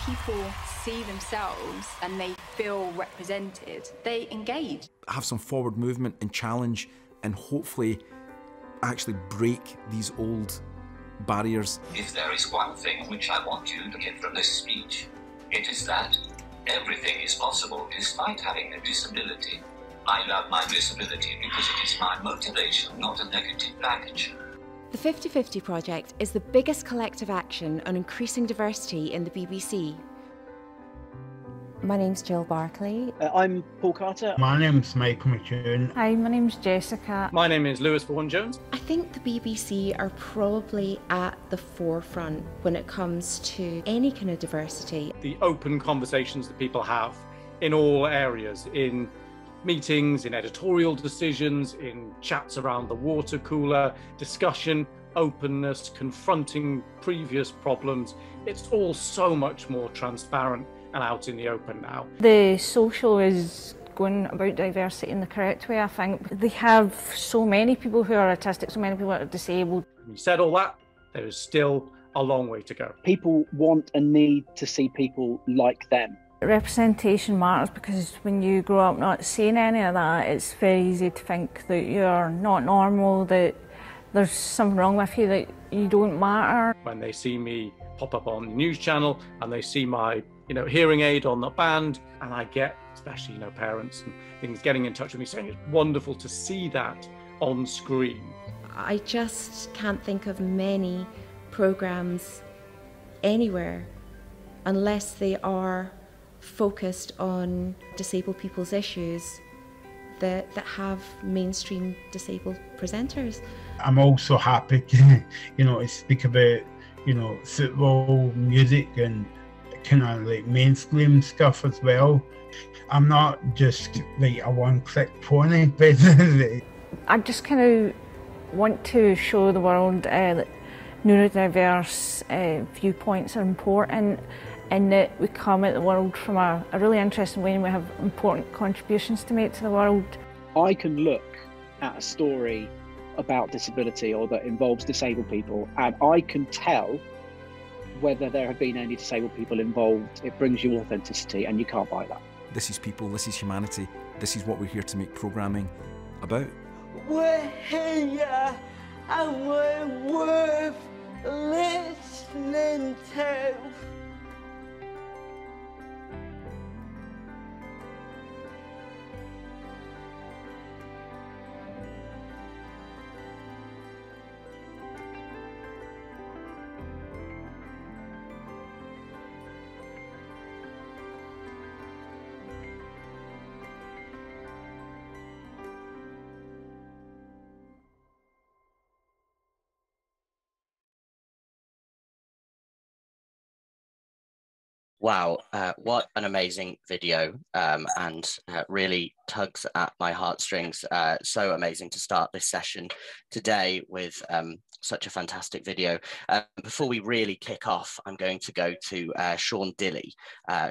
people see themselves and they feel represented, they engage. Have some forward movement and challenge, and hopefully actually break these old barriers. If there is one thing which I want you to get from this speech, it is that everything is possible despite having a disability. I love my disability because it is my motivation, not a negative baggage. The 50/50 project is the biggest collective action on increasing diversity in the BBC. My name's Jill Barclay. I'm Paul Carter. My name's Michael McEwen. Hi, my name's Jessica. My name is Lewis Vaughan-Jones. I think the BBC are probably at the forefront when it comes to any kind of diversity. The open conversations that people have in all areas, in meetings, in editorial decisions, in chats around the water cooler, discussion, openness, confronting previous problems. It's all so much more transparent and out in the open now. The social is going about diversity in the correct way, I think. They have so many people who are autistic, so many people that are disabled. Having said all that, there is still a long way to go. People want and need to see people like them. Representation matters because when you grow up not seeing any of that, it's very easy to think that you're not normal, that there's something wrong with you, that you don't matter. When they see me pop up on the news channel and they see my hearing aid on the band, and I get, especially parents and things getting in touch with me saying it's wonderful to see that on screen. I just can't think of many programmes anywhere unless they are focused on disabled people's issues that have mainstream disabled presenters. I'm also happy, to speak about, football, music and kind of like mainstream stuff as well. I'm not just like a one-click pony, basically. I just kind of want to show the world that neurodiverse viewpoints are important, and that we come at the world from a really interesting way and we have important contributions to make to the world. I can look at a story about disability or that involves disabled people, and I can tell whether there have been any disabled people involved. It brings you authenticity, and you can't buy that. This is people, this is humanity, this is what we're here to make programming about. We're here and we're worth listening to. Wow, what an amazing video, and really tugs at my heartstrings. So amazing to start this session today with such a fantastic video. Before we really kick off, I'm going to go to Sean Dilley,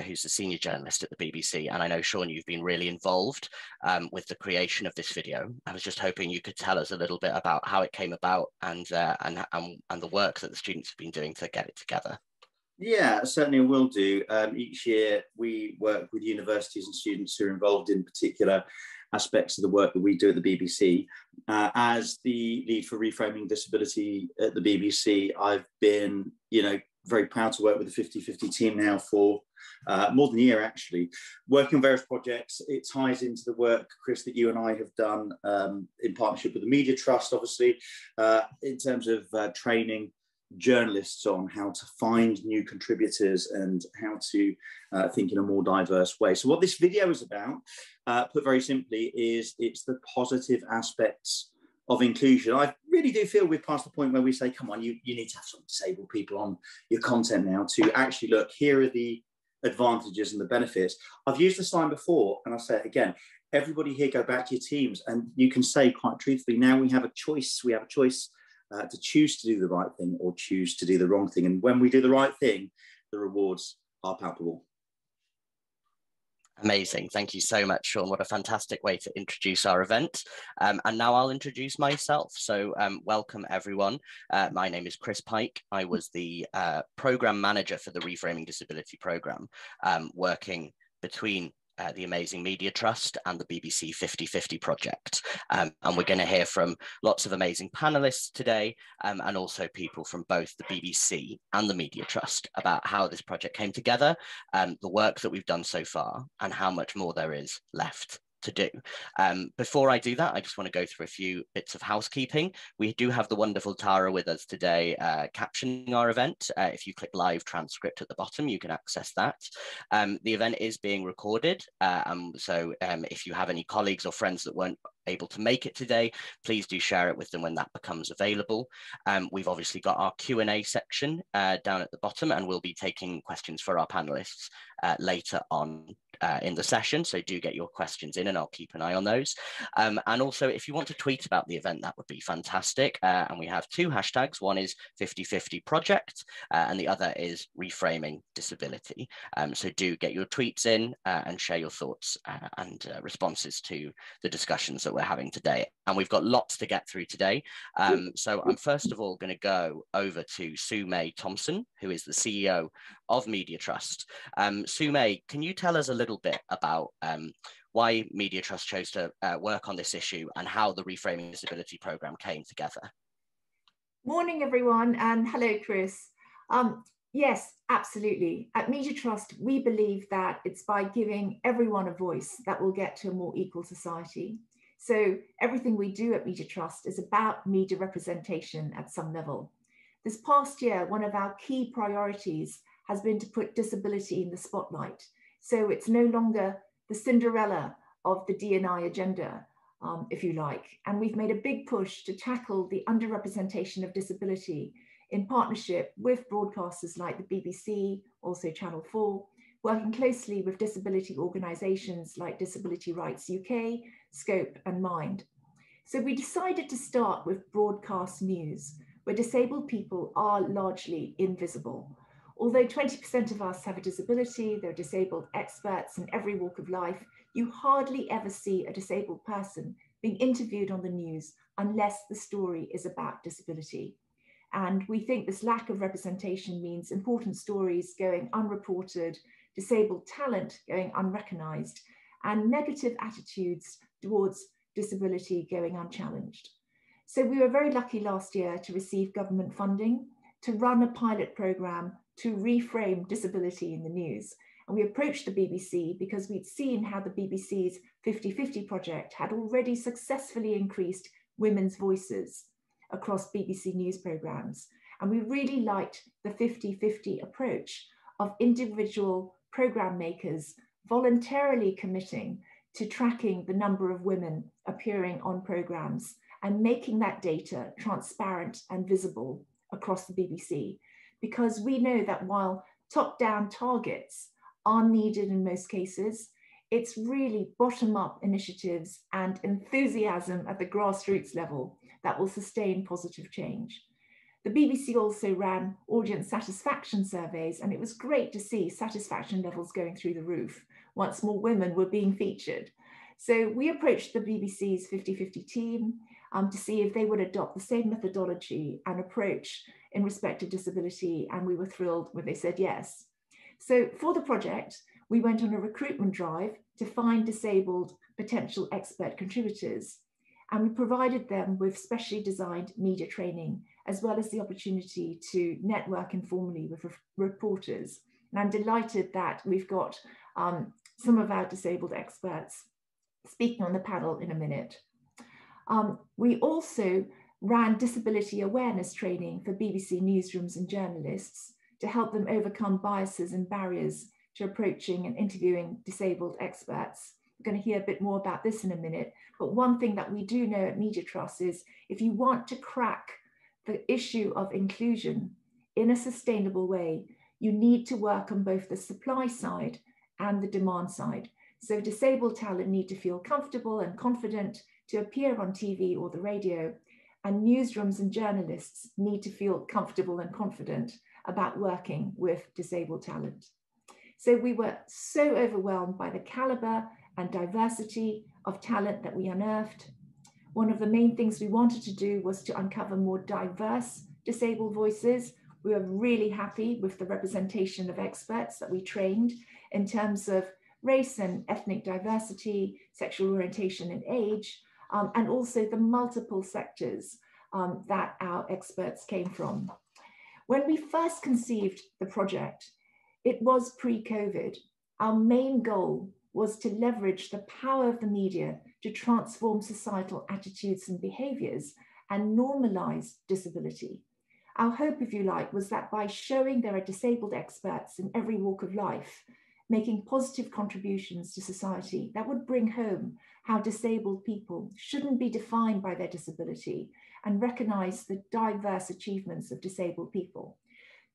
who's a senior journalist at the BBC. And I know, Sean, you've been really involved with the creation of this video. I was just hoping you could tell us a little bit about how it came about and the work that the students have been doing to get it together. Yeah, certainly I will do. Each year we work with universities and students who are involved in particular aspects of the work that we do at the BBC. As the lead for Reframing Disability at the BBC, I've been, very proud to work with the 50/50 team now for more than a year, actually, working on various projects. It ties into the work, Chris, that you and I have done in partnership with the Media Trust, obviously, in terms of training journalists on how to find new contributors and how to think in a more diverse way. So what this video is about, put very simply, is it's the positive aspects of inclusion. I really do feel we've passed the point where we say, come on, you need to have some disabled people on your content now to actually look, here are the advantages and the benefits. I've used this line before, and I'll say it again. Everybody here, go back to your teams, and you can say quite truthfully, now we have a choice. We have a choice to choose to do the right thing or choose to do the wrong thing. And when we do the right thing, the rewards are palpable. Amazing. Thank you so much, Sean. What a fantastic way to introduce our event. And now I'll introduce myself. So welcome, everyone. My name is Chris Pike. I was the program manager for the Reframing Disability program, working between the amazing Media Trust and the BBC 50/50 project. And we're going to hear from lots of amazing panelists today, and also people from both the BBC and the Media Trust about how this project came together, the work that we've done so far, and how much more there is left to do. Before I do that, I just want to go through a few bits of housekeeping. We do have the wonderful Tara with us today captioning our event. If you click live transcript at the bottom, you can access that. The event is being recorded. So if you have any colleagues or friends that weren't able to make it today, please do share it with them when that becomes available. We've obviously got our Q&A section down at the bottom, and we'll be taking questions for our panelists later on in the session. So do get your questions in and I'll keep an eye on those. And also, if you want to tweet about the event, that would be fantastic. And we have two hashtags. One is 50/50 project and the other is Reframing Disability. So do get your tweets in and share your thoughts and responses to the discussions that we're having today. And we've got lots to get through today. So I'm first of all going to go over to Sue-May Thompson, who is the CEO of Media Trust. Sue-May, can you tell us a little bit about why Media Trust chose to work on this issue and how the Reframing Disability programme came together? Morning, everyone, and hello, Chris. Yes, absolutely. At Media Trust, we believe that it's by giving everyone a voice that we'll get to a more equal society. So everything we do at Media Trust is about media representation at some level. This past year, one of our key priorities has been to put disability in the spotlight. So it's no longer the Cinderella of the D&I agenda, if you like. And we've made a big push to tackle the underrepresentation of disability in partnership with broadcasters like the BBC, also Channel 4, working closely with disability organisations like Disability Rights UK, Scope and Mind. So we decided to start with broadcast news, where disabled people are largely invisible. Although 20% of us have a disability, there are disabled experts in every walk of life, you hardly ever see a disabled person being interviewed on the news unless the story is about disability. And we think this lack of representation means important stories going unreported, disabled talent going unrecognised, and negative attitudes towards disability going unchallenged. So we were very lucky last year to receive government funding to run a pilot programme to reframe disability in the news. And we approached the BBC because we'd seen how the BBC's 50/50 project had already successfully increased women's voices across BBC News programmes. And we really liked the 50/50 approach of individual programme makers voluntarily committing to tracking the number of women appearing on programmes and making that data transparent and visible across the BBC. Because we know that while top-down targets are needed in most cases, it's really bottom-up initiatives and enthusiasm at the grassroots level that will sustain positive change. The BBC also ran audience satisfaction surveys, and it was great to see satisfaction levels going through the roof once more women were being featured. So we approached the BBC's 50/50 team to see if they would adopt the same methodology and approach in respect of disability, and we were thrilled when they said yes. So for the project, we went on a recruitment drive to find disabled potential expert contributors, and we provided them with specially designed media training, as well as the opportunity to network informally with reporters. And I'm delighted that we've got some of our disabled experts speaking on the panel in a minute. We also ran disability awareness training for BBC newsrooms and journalists to help them overcome biases and barriers to approaching and interviewing disabled experts. We're going to hear a bit more about this in a minute, but one thing that we do know at Media Trust is if you want to crack the issue of inclusion in a sustainable way, you need to work on both the supply side and the demand side. So disabled talent need to feel comfortable and confident to appear on TV or the radio, and newsrooms and journalists need to feel comfortable and confident about working with disabled talent. So we were so overwhelmed by the caliber and diversity of talent that we unearthed. One of the main things we wanted to do was to uncover more diverse disabled voices. We were really happy with the representation of experts that we trained in terms of race and ethnic diversity, sexual orientation and age, and also the multiple sectors that our experts came from. When we first conceived the project, it was pre-COVID. Our main goal was to leverage the power of the media to transform societal attitudes and behaviors and normalize disability. Our hope, if you like, was that by showing there are disabled experts in every walk of life, making positive contributions to society, that would bring home how disabled people shouldn't be defined by their disability and recognize the diverse achievements of disabled people.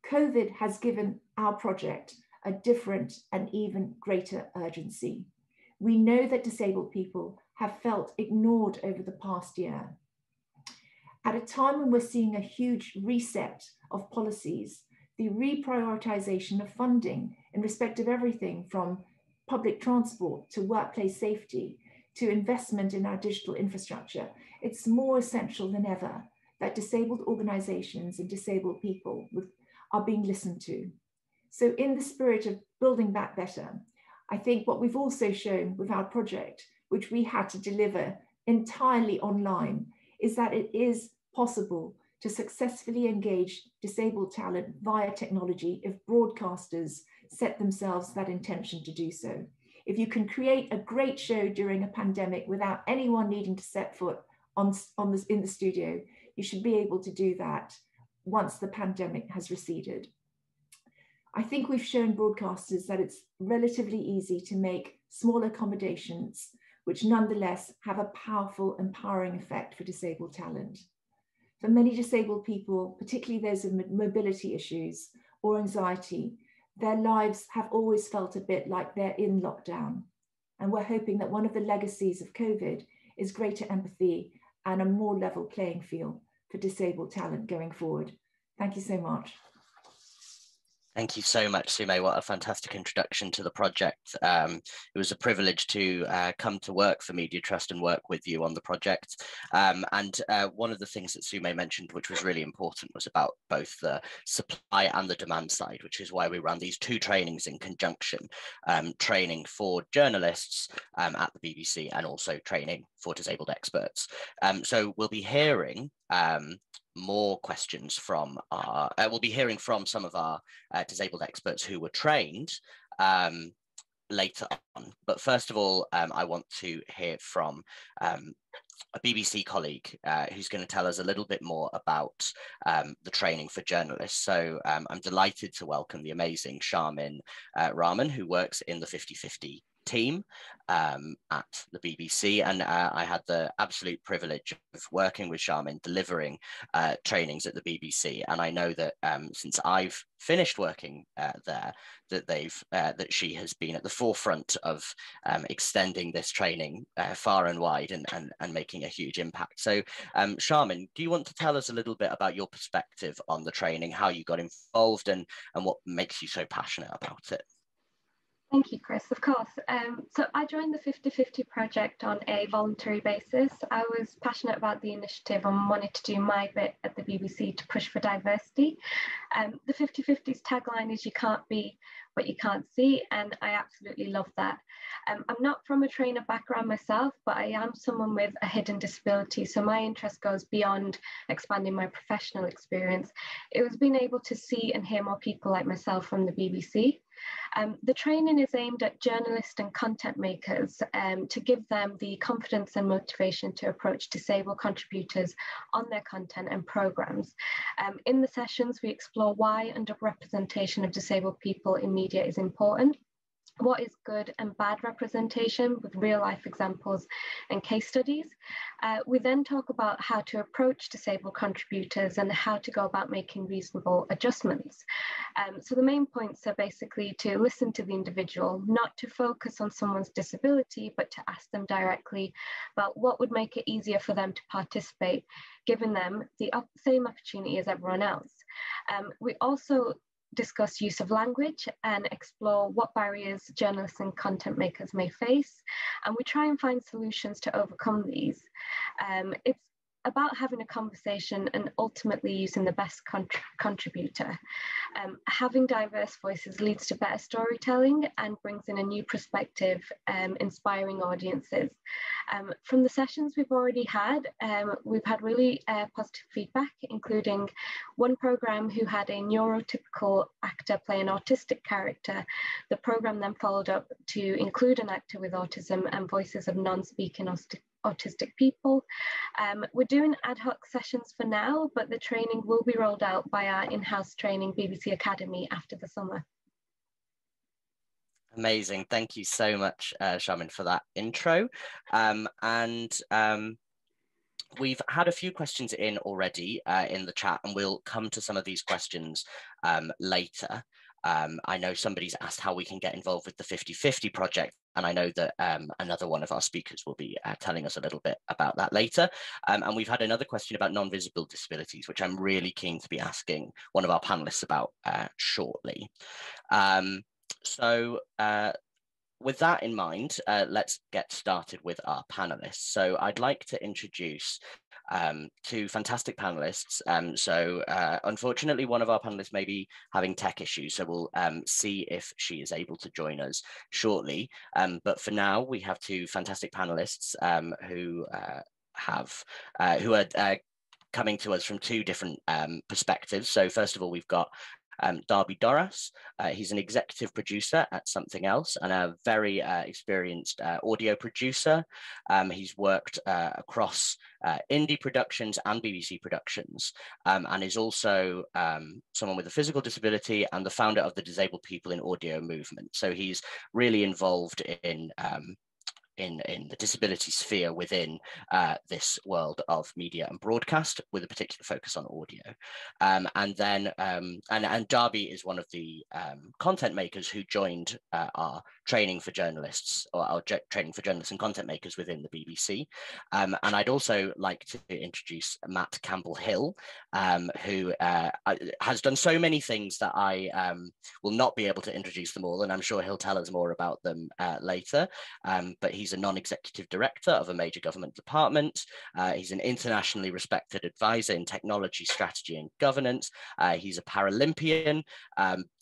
COVID has given our project a different and even greater urgency. We know that disabled people have felt ignored over the past year. At a time when we're seeing a huge reset of policies, the reprioritization of funding in respect of everything from public transport to workplace safety to investment in our digital infrastructure, it's more essential than ever that disabled organizations and disabled people are being listened to. So in the spirit of building back better, I think what we've also shown with our project, which we had to deliver entirely online, is that it is possible to successfully engage disabled talent via technology if broadcasters set themselves that intention to do so. If you can create a great show during a pandemic without anyone needing to set foot in the studio, you should be able to do that once the pandemic has receded. I think we've shown broadcasters that it's relatively easy to make small accommodations, which nonetheless have a powerful, empowering effect for disabled talent. For many disabled people, particularly those with mobility issues or anxiety, their lives have always felt a bit like they're in lockdown. And we're hoping that one of the legacies of COVID is greater empathy and a more level playing field for disabled talent going forward. Thank you so much. Thank you so much, Sume. What a fantastic introduction to the project. It was a privilege to come to work for Media Trust and work with you on the project. And one of the things that Sume mentioned, which was really important, was about both the supply and the demand side, which is why we ran these two trainings in conjunction, training for journalists at the BBC and also training for disabled experts. So we'll be hearing more questions from our, we'll be hearing from some of our disabled experts who were trained later on. But first of all, I want to hear from a BBC colleague who's going to tell us a little bit more about the training for journalists. So I'm delighted to welcome the amazing Charmin Rahman, who works in the 50/50 team at the BBC, and I had the absolute privilege of working with Charmin, delivering trainings at the BBC. And I know that since I've finished working there, that she has been at the forefront of extending this training far and wide and making a huge impact. So Charmin, do you want to tell us a little bit about your perspective on the training, how you got involved, and what makes you so passionate about it? Thank you, Chris, of course. So I joined the 50/50 project on a voluntary basis. I was passionate about the initiative and wanted to do my bit at the BBC to push for diversity. The 50/50's tagline is "You can't be what you can't see," and I absolutely love that. I'm not from a trainer background myself, but I am someone with a hidden disability, so my interest goes beyond expanding my professional experience. It was being able to see and hear more people like myself from the BBC. The training is aimed at journalists and content makers to give them the confidence and motivation to approach disabled contributors on their content and programmes. In the sessions, we explore why underrepresentation of disabled people in media is important, what is good and bad representation with real life examples and case studies. We then talk about how to approach disabled contributors and how to go about making reasonable adjustments. So the main points are basically to listen to the individual, not to focus on someone's disability, but to ask them directly about what would make it easier for them to participate, giving them the same opportunity as everyone else. We also discuss use of language and explore what barriers journalists and content makers may face. And we try and find solutions to overcome these. It's about having a conversation and ultimately using the best contributor. Having diverse voices leads to better storytelling and brings in a new perspective, inspiring audiences. From the sessions we've already had, we've had really positive feedback, including one programme who had a neurotypical actor play an autistic character. The programme then followed up to include an actor with autism and voices of non-speaking autistic people. We're doing ad hoc sessions for now, but the training will be rolled out by our in-house training BBC Academy after the summer. Amazing. Thank you so much, Shaman, for that intro. We've had a few questions in already in the chat, and we'll come to some of these questions later. I know somebody's asked how we can get involved with the 50/50 project, and I know that another one of our speakers will be telling us a little bit about that later. And we've had another question about non-visible disabilities, which I'm really keen to be asking one of our panelists about shortly. With that in mind, let's get started with our panelists. So I'd like to introduce two fantastic panelists. Unfortunately, one of our panelists may be having tech issues, so we'll see if she is able to join us shortly. But for now, we have two fantastic panelists who are coming to us from two different perspectives. So first of all, we've got Darby Doras. He's an executive producer at Something Else and a very experienced audio producer. He's worked across indie productions and BBC productions, and is also someone with a physical disability and the founder of the Disabled People in Audio movement. So he's really involved in the disability sphere within this world of media and broadcast, with a particular focus on audio. And Darby is one of the content makers who joined our training for journalists, or our training for journalists and content makers within the BBC. And I'd also like to introduce Matt Campbell-Hill, who has done so many things that I will not be able to introduce them all, and I'm sure he'll tell us more about them later. But he's a non-executive director of a major government department. He's an internationally respected advisor in technology, strategy, and governance. He's a Paralympian.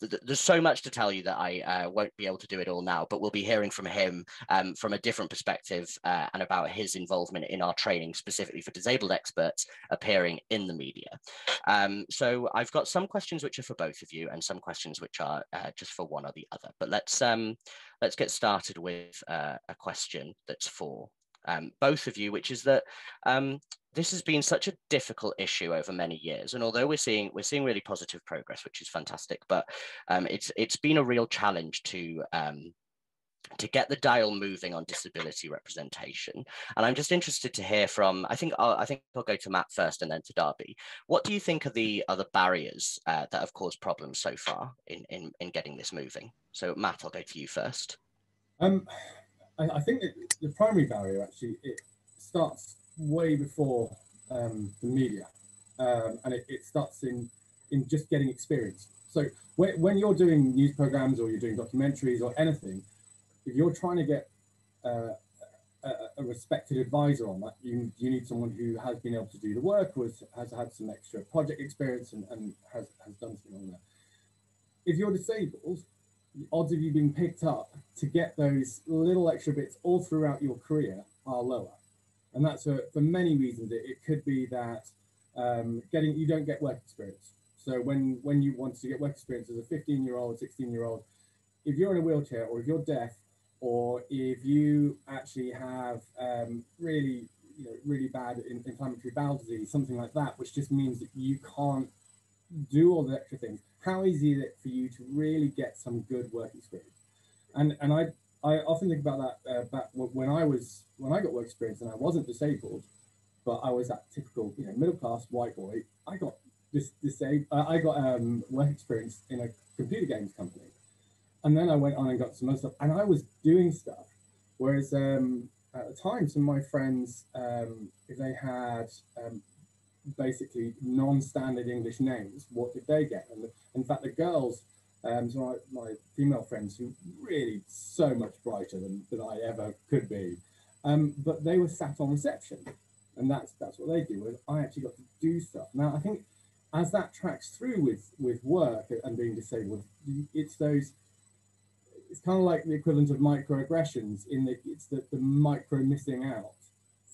There's so much to tell you that I won't be able to do it all now, but we'll be hearing from him from a different perspective and about his involvement in our training, specifically for disabled experts appearing in the media. So I've got some questions which are for both of you and some questions which are just for one or the other. But let's get started with a question that's for both of you, which is that this has been such a difficult issue over many years, and although we're seeing really positive progress, which is fantastic, but it's been a real challenge to get the dial moving on disability representation. And I'm just interested to hear from, I think I'll go to Matt first and then to Darby. What do you think are the other barriers that have caused problems so far in getting this moving? So Matt, I'll go to you first. I think that the primary barrier, actually, it starts way before the media, and it starts in just getting experience. So when you're doing news programs or you're doing documentaries or anything, if you're trying to get a respected advisor on that, you need someone who has been able to do the work, or has had some extra project experience and has done something on that. If you're disabled, the odds of you being picked up to get those little extra bits all throughout your career are lower. And that's for many reasons. It could be that you don't get work experience. So when you want to get work experience as a 15-year-old, 16-year-old, if you're in a wheelchair, or if you're deaf, or if you actually have really bad inflammatory bowel disease, something like that, which just means that you can't do all the extra things, how easy is it for you to really get some good work experience? And I often think about that back when I got work experience and I wasn't disabled, but I was that typical middle class white boy. I got work experience in a computer games company, and then I went on and got some other stuff, and I was doing stuff. Whereas at the time, some of my friends, if they had basically non-standard English names, what did they get? And in fact, the girls, so my female friends, who really so much brighter than I ever could be, but they were sat on reception, and that's what they do. And I actually got to do stuff. Now, I think as that tracks through with work and being disabled, it's kind of like the equivalent of microaggressions it's the micro missing out.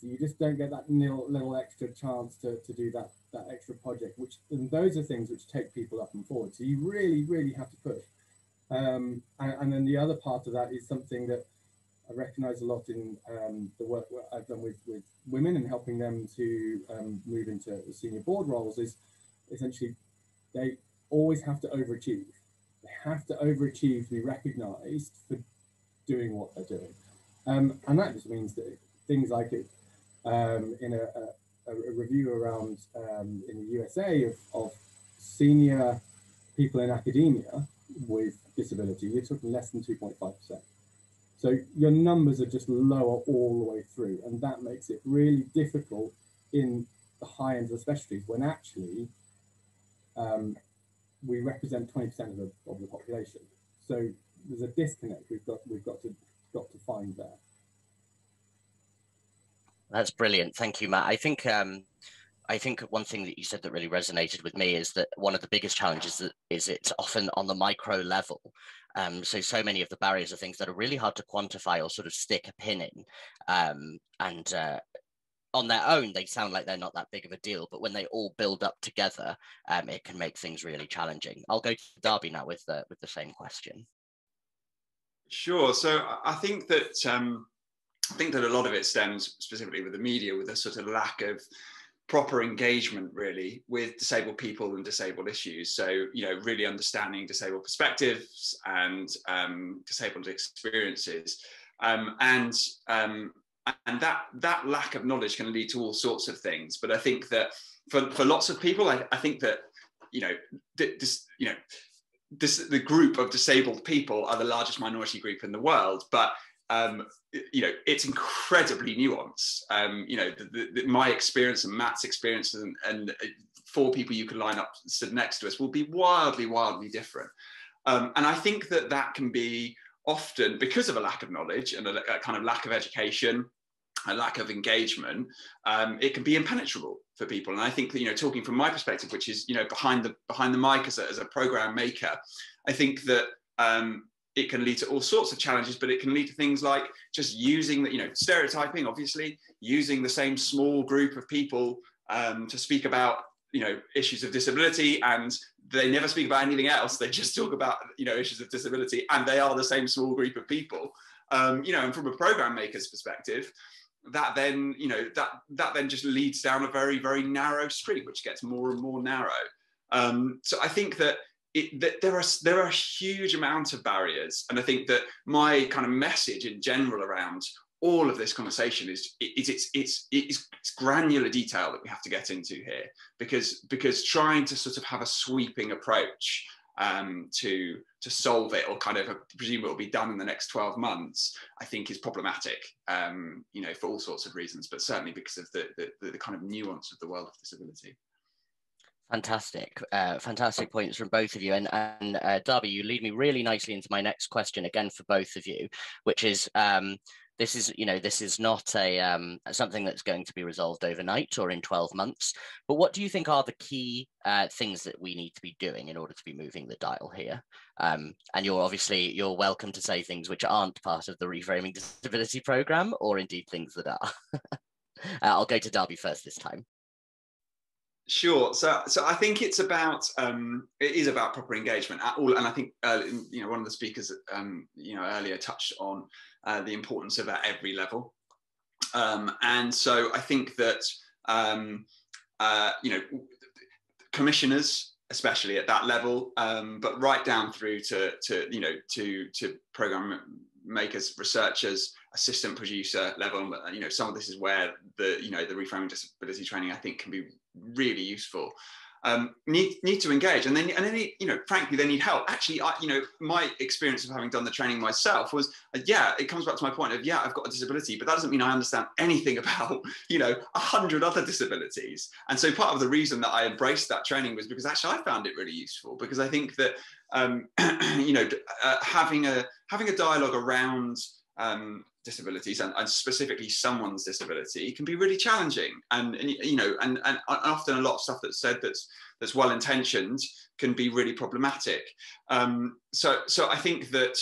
So you just don't get that little extra chance to do that extra project, and those are things which take people up and forward. So you really, really have to push. And then the other part of that is something that I recognise a lot in the work I've done with women and helping them to move into senior board roles, is essentially they always have to overachieve. They have to overachieve to be recognised for doing what they're doing. And that just means that things like it, in a review around in the USA of senior people in academia with disability, you're talking less than 2.5%. So your numbers are just lower all the way through, and that makes it really difficult in the high end of the specialties when actually we represent 20% of the population. So there's a disconnect we've got to find there. That's brilliant. Thank you, Matt. I think one thing that you said that really resonated with me is that one of the biggest challenges is it's often on the micro level. So many of the barriers are things that are really hard to quantify or sort of stick a pin in. And on their own, they sound like they're not that big of a deal, but when they all build up together, it can make things really challenging. I'll go to Darby now with the same question. Sure. So I think that a lot of it stems specifically with the media, with a sort of lack of proper engagement really with disabled people and disabled issues. So, you know, really understanding disabled perspectives and disabled experiences. And that lack of knowledge can lead to all sorts of things. But I think that for lots of people, I think that, you know, the group of disabled people are the largest minority group in the world, but you know, it's incredibly nuanced. You know, my experience and Matt's experience and four people you could line up stood next to us will be wildly, wildly different. And I think that can be often because of a lack of knowledge and a kind of lack of education, a lack of engagement. It can be impenetrable for people. And I think that, you know, talking from my perspective, which is, you know, behind the mic as a program maker, I think that it can lead to all sorts of challenges, but it can lead to things like just using you know, stereotyping, obviously, using the same small group of people to speak about, you know, issues of disability, and they never speak about anything else. They just talk about, you know, issues of disability, and they are the same small group of people. You know, and from a program maker's perspective, that then, you know, that then just leads down a very, very narrow street, which gets more and more narrow. So I think that there are a huge amount of barriers, and I think that my kind of message in general around all of this conversation is it's granular detail that we have to get into here, because trying to sort of have a sweeping approach to solve it, or kind of presume it will be done in the next 12 months, I think is problematic, you know, for all sorts of reasons, but certainly because of the kind of nuance of the world of disability. Fantastic, fantastic points from both of you. And Darby, you lead me really nicely into my next question, again for both of you, which is, this is not something that's going to be resolved overnight or in 12 months, but what do you think are the key things that we need to be doing in order to be moving the dial here? And you're welcome to say things which aren't part of the Reframing Disability programme, or indeed things that are. I'll go to Darby first this time. Sure. So I think it is about proper engagement at all, and I think you know, one of the speakers you know, earlier touched on the importance of at every level, and so I think that you know, commissioners, especially at that level, but right down through to you know, to program makers, researchers, assistant producer level. You know, some of this is where the Reframing Disability training, I think, can be really useful. need to engage, and then you know, frankly, they need help. Actually, you know, my experience of having done the training myself was, yeah, it comes back to my point of, yeah, I've got a disability, but that doesn't mean I understand anything about, you know, 100 other disabilities. And so part of the reason that I embraced that training was because actually I found it really useful, because I think that you know, having a dialogue around disabilities and specifically someone's disability can be really challenging, and you know, and often a lot of stuff that's said that's well intentioned can be really problematic. So I think that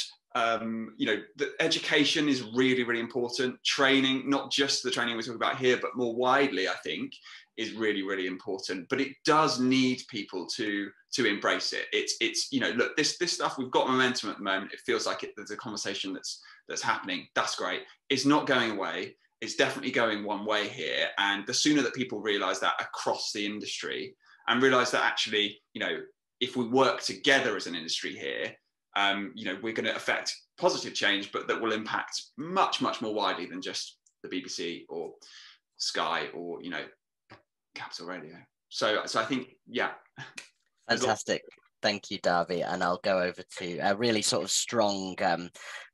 you know, the education is really important. Training, not just the training we're talking about here, but more widely, I think, is really important. But it does need people to embrace it. It's you know, look, this stuff, we've got momentum at the moment. It feels like there's a conversation that's happening. That's great. It's not going away. It's definitely going one way here. And the sooner that people realize that across the industry, and realize that actually, you know, if we work together as an industry here, you know, we're going to affect positive change, but that will impact much more widely than just the BBC or Sky or, you know, Capital Radio. So I think, yeah. Fantastic. Thank you, Darby. And I'll go over to a really sort of strong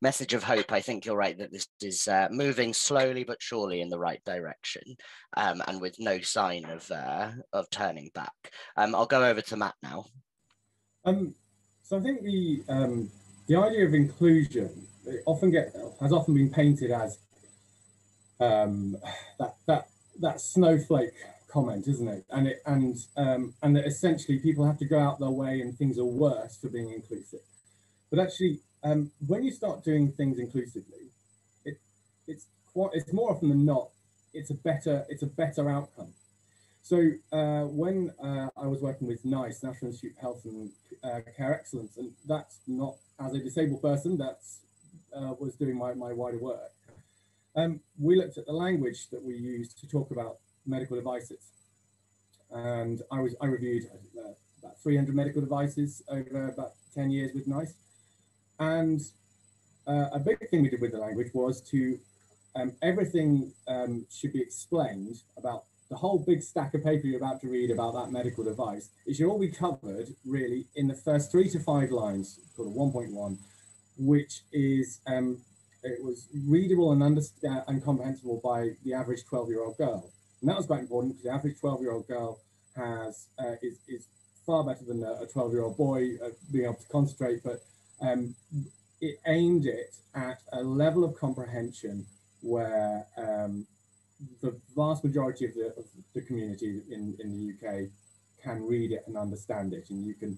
message of hope. I think you're right that this is moving slowly but surely in the right direction, and with no sign of turning back. I'll go over to Matt now. So I think the idea of inclusion has often been painted as that snowflake comment, isn't it? And that essentially people have to go out their way and things are worse for being inclusive. But actually, when you start doing things inclusively, it's more often than not, it's a better outcome. So when I was working with NICE, National Institute of Health and Care Excellence, and that's not as a disabled person, that's was doing my wider work. We looked at the language that we used to talk about medical devices, and I reviewed about 300 medical devices over about 10 years with NICE, and a big thing we did with the language was to everything should be explained about the whole big stack of paper you're about to read about that medical device. It should all be covered really in the first 3 to 5 lines, called a 1.1, which is it was readable and comprehensible by the average 12-year-old girl. And that was quite important because the average 12-year-old girl is far better than a 12-year-old boy being able to concentrate, but it aimed it at a level of comprehension where the vast majority of the community in the UK can read it and understand it, and you can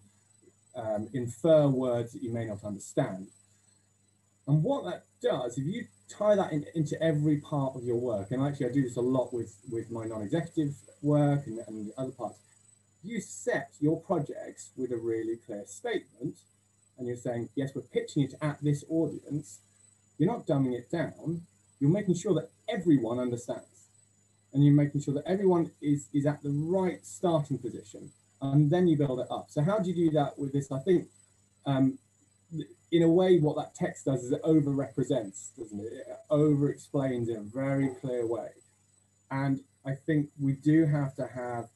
infer words that you may not understand. And what that does, if you tie that into every part of your work, and actually I do this a lot with my non-executive work and other parts, you set your projects with a really clear statement, and you're saying, yes, we're pitching it at this audience. You're not dumbing it down. You're making sure that everyone understands, and you're making sure that everyone is at the right starting position, and then you build it up. So how do you do that with this? I think in a way, what that text does is it over-represents, doesn't it? It over-explains in a very clear way. And I think we do have to have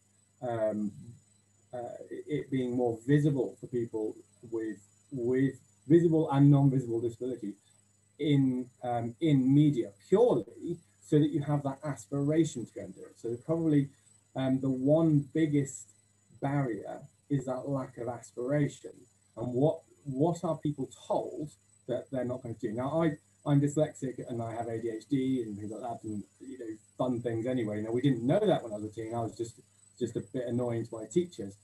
it being more visible for people with visible and non-visible disabilities in media, purely so that you have that aspiration to go and do it. So probably the one biggest barrier is that lack of aspiration. And what are people told that they're not going to do? Now, I'm dyslexic and I have ADHD and things like that, and you know, fun things anyway. Now, we didn't know that when I was a teen. I was just a bit annoying to my teachers.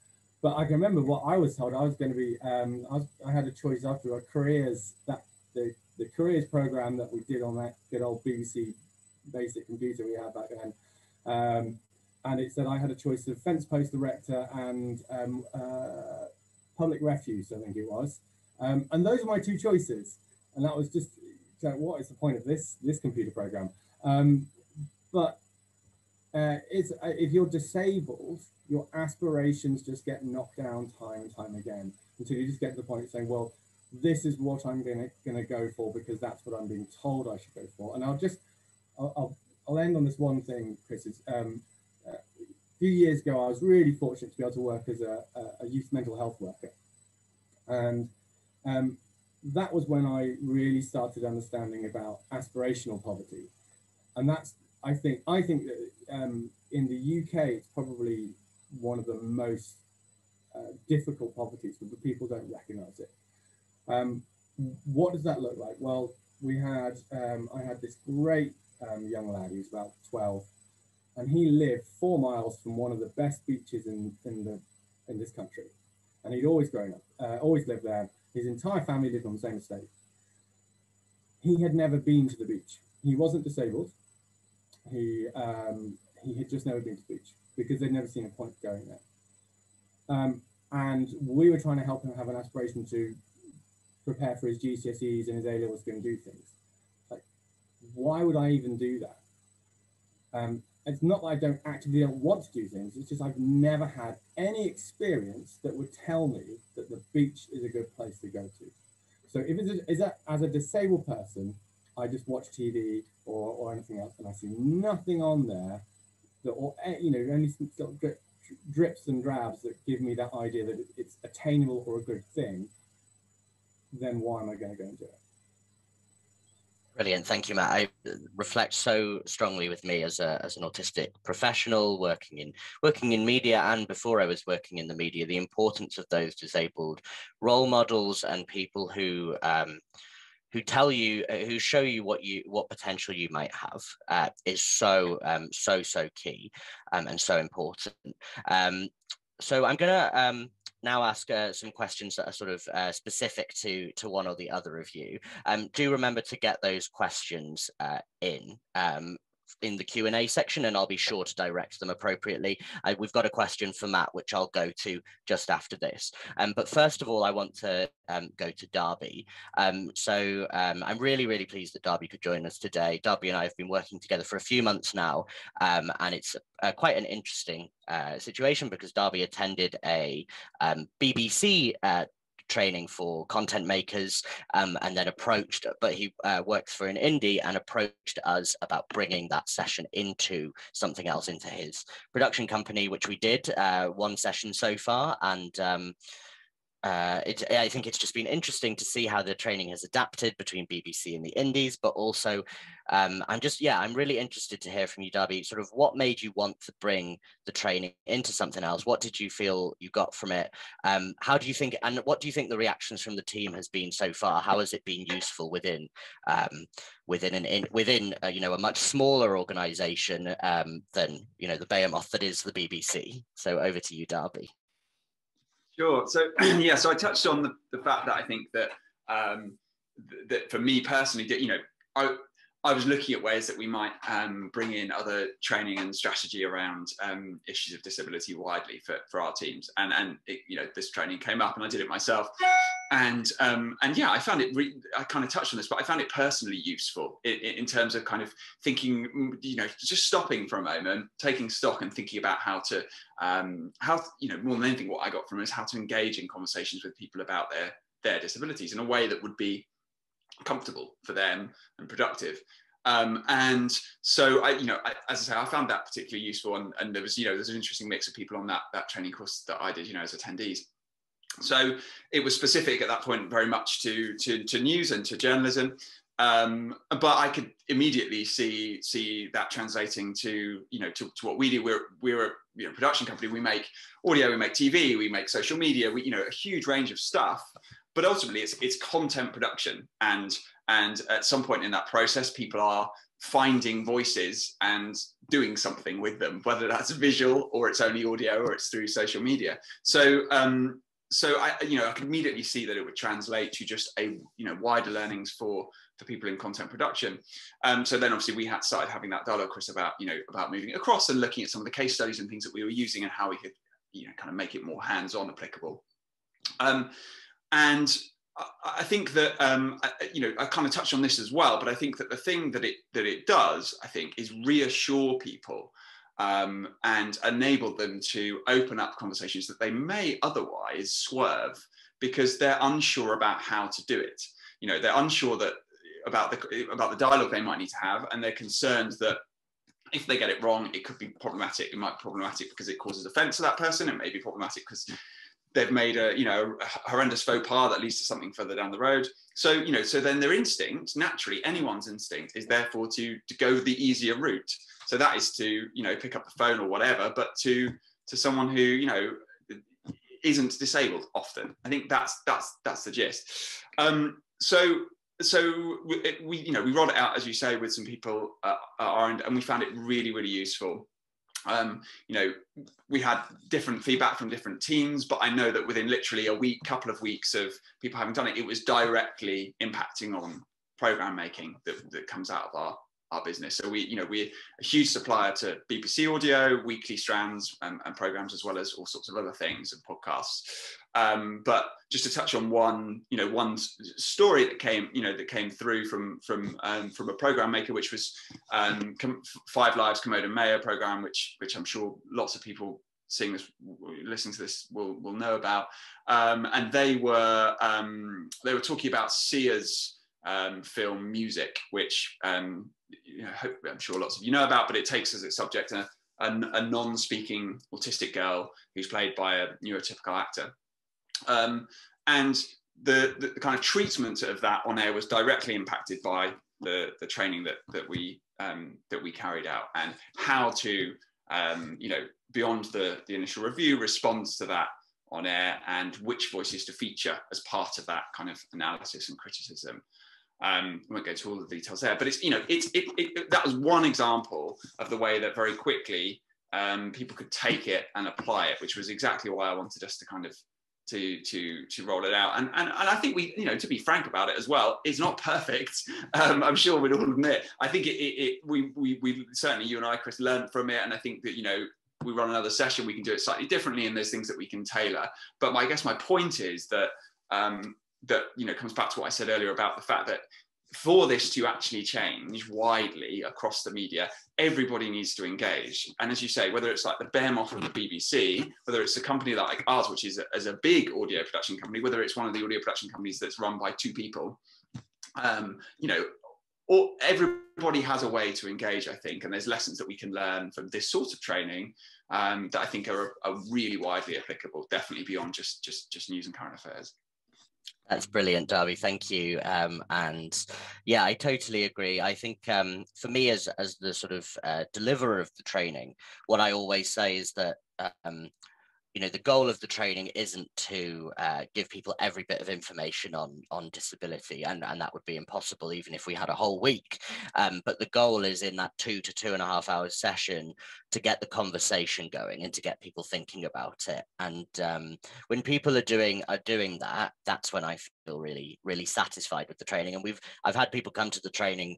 But I can remember what I was told. I was going to be. I had a choice after our careers, that the careers program that we did on that good old BBC basic computer we had back then. And it said I had a choice of fence post erector and public refuse, I think it was. And those are my two choices. And that was just, what is the point of this computer program? But if you're disabled, your aspirations just get knocked down time and time again until you just get to the point of saying, well, this is what I'm gonna go for because that's what I'm being told I should go for. And I'll end on this one thing, Chris. Is few years ago, I was really fortunate to be able to work as a youth mental health worker. And that was when I really started understanding about aspirational poverty. And that's, I think that in the UK, it's probably one of the most difficult poverties, but people don't recognise it. What does that look like? Well, I had this great young lad, he was about 12, and he lived 4 miles from one of the best beaches in this country. And he'd always grown up, always lived there. His entire family lived on the same estate. He had never been to the beach. He wasn't disabled. He had just never been to the beach because they'd never seen a point going there. And we were trying to help him have an aspiration to prepare for his GCSEs and his A-levels, go and do things. Like, why would I even do that? It's not that I don't actively want to do things, it's just I've never had any experience that would tell me that the beach is a good place to go to. So if as a disabled person, I just watch TV or anything else, and I see nothing on there that, or only some sort of drips and drabs that give me that idea that it's attainable or a good thing, then why am I going to go and do it? Brilliant, thank you, Matt. I reflect so strongly with me as an autistic professional working in media, and before I was working in the media, the importance of those disabled role models and people who tell you, who show you what potential you might have is so key and so important. So I'm gonna now ask some questions that are sort of specific to one or the other of you. Do remember to get those questions in the Q&A section, and I'll be sure to direct them appropriately. We've got a question for Matt, which I'll go to just after this. But first of all, I want to go to Darby. I'm really, really pleased that Darby could join us today. Darby and I have been working together for a few months now, and it's quite an interesting situation because Darby attended a BBC training for content makers, and then but he works for an indie and approached us about bringing that session into something else, into his production company, which we did one session so far. And I think it's just been interesting to see how the training has adapted between BBC and the indies, but also I'm really interested to hear from you, Darby, sort of what made you want to bring the training into something else? What did you feel you got from it? How do you think, and what do you think the reactions from the team has been so far? How has it been useful within a much smaller organization than the behemoth that is the BBC? So over to you, Darby. Sure. So so I touched on the fact that I think that that for me personally, I was looking at ways that we might bring in other training and strategy around issues of disability widely for our teams, and this training came up, and I did it myself, and I found it. I kind of touched on this, but I found it personally useful in terms of kind of thinking, just stopping for a moment, taking stock, and thinking about how more than anything, what I got from it is how to engage in conversations with people about their disabilities in a way that would be comfortable for them and productive. And so as I say, I found that particularly useful, and there was there's an interesting mix of people on that training course that I did as attendees. So it was specific at that point very much to news and to journalism, but I could immediately see that translating to what we do. We're a production company. We make audio, we make TV, we make social media, a huge range of stuff. But ultimately, it's content production, and at some point in that process, people are finding voices and doing something with them, whether that's visual or it's only audio or it's through social media. So I could immediately see that it would translate to just wider learnings for people in content production. So then obviously we started having that dialogue, Chris, about moving it across and looking at some of the case studies and things that we were using and how we could kind of make it more hands-on applicable. And I think that I kind of touched on this as well, but I think that the thing that it does, I think, is reassure people and enable them to open up conversations that they may otherwise swerve because they're unsure about how to do it. They're unsure about the dialogue they might need to have, and they're concerned that If they get it wrong, it could be problematic. It might be problematic because it causes offence to that person. It may be problematic because they've made a horrendous faux pas that leads to something further down the road. So so then their instinct, naturally, anyone's instinct is therefore to go the easier route. So that is to pick up the phone or whatever, but to someone who isn't disabled often. I think that's the gist. So we rolled it out, as you say, with some people at our end, and we found it really, really useful. We had different feedback from different teams, but I know that within literally a week, couple of weeks of people having done it, it was directly impacting on program making that comes out of our business. So we're a huge supplier to BBC Audio, weekly strands and programs, as well as all sorts of other things and podcasts. But just to touch on one story that came through from a program maker, which was 5 Lives Commode and Mayo program, which I'm sure lots of people seeing this, listening to this will know about. And they were talking about Sia's film Music, which I'm sure lots of you know about, but it takes as its subject a non-speaking autistic girl who's played by a neurotypical actor. And the kind of treatment of that on air was directly impacted by the training that we carried out, and how to beyond the initial review, respond to that on air, and which voices to feature as part of that kind of analysis and criticism. I won't go to all the details there, but that was one example of the way that very quickly people could take it and apply it, which was exactly why I wanted us to kind of to roll it out. And I think we, to be frank about it as well, it's not perfect. I'm sure we'd all admit. I think we certainly, you and I, Chris, learned from it, and I think that we run another session, we can do it slightly differently, and there's things that we can tailor. But I guess my point is that comes back to what I said earlier about the fact that for this to actually change widely across the media, everybody needs to engage. And as you say, whether it's like the behemoth of the BBC, whether it's a company like ours, which is a big audio production company, whether it's one of the audio production companies that's run by 2 people, or everybody has a way to engage, I think, and there's lessons that we can learn from this sort of training that I think are really widely applicable, definitely beyond just news and current affairs. That's brilliant, Darby. Thank you. And yeah, I totally agree. I think for me, as the sort of deliverer of the training, what I always say is that the goal of the training isn't to give people every bit of information on disability, and that would be impossible even if we had a whole week. But the goal is in that 2 to 2.5 hour session to get the conversation going and to get people thinking about it. And when people are doing that, that's when I feel really, really satisfied with the training. And I've had people come to the training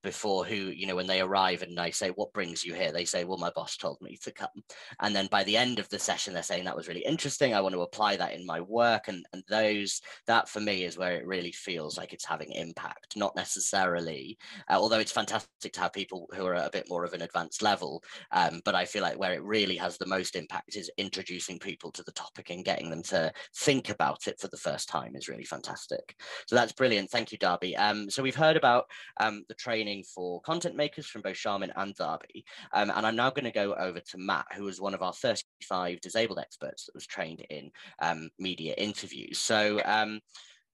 before who, when they arrive and I say, "What brings you here?" They say, "Well, my boss told me to come." And then by the end of the session, they're saying, "That was really interesting. I want to apply that in my work." And that for me is where it really feels like it's having impact, not necessarily, although it's fantastic to have people who are at a bit more of an advanced level. But I feel like where it really has the most impact is introducing people to the topic and getting them to think about it for the first time is really fantastic. So that's brilliant. Thank you, Darby. So we've heard about the training for content makers from both Charmin and Darby. And I'm now going to go over to Matt, who was one of our 35 disabled experts that was trained in media interviews. So